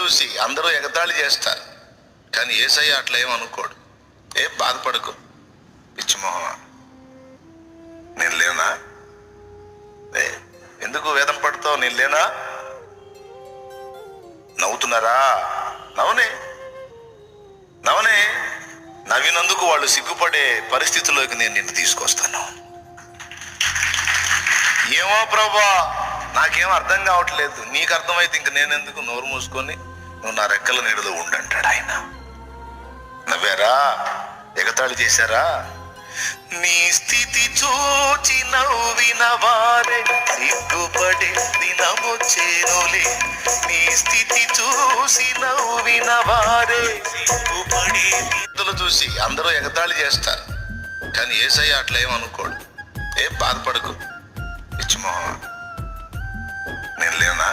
చూసి అందరూ ఎగతాళి చేస్తారు, కానీ యేసయ్య అట్లా ఏమనుకోడు. బాధపడకు పిచ్చిమోహమా, నేను లేనా? ఎందుకు వేదన పడతావు? నేను లేనా? నవ్వుతున్నారా? నవనే నవ్వినందుకు వాళ్ళు సిగ్గుపడే పరిస్థితుల్లోకి నేను నిన్ను తీసుకొస్తాను. ఏమో ప్రభా, నాకేం అర్థం కావట్లేదు. నీకు అర్థమైతే ఇంక నేనెందుకు? నోరు మూసుకొని నువ్వు నా రెక్కల నీడలో ఉండంటాడు ఆయన. నవ్వారా? ఎగతాళి చేశారా? నీ స్థితి చూచి నవ్విన వారే సిగ్గుపడే దినమొచ్చేనులే. నీ స్థితి చూసి నవ్విన వారే సిగ్గుపడే చూసి అందరూ ఎగతాళి చేస్తారు, కానీ యేసయ్య అట్లా ఏమనుకోడు. బాధపడకు పిచ్చిమోహమా, నేను లేనా?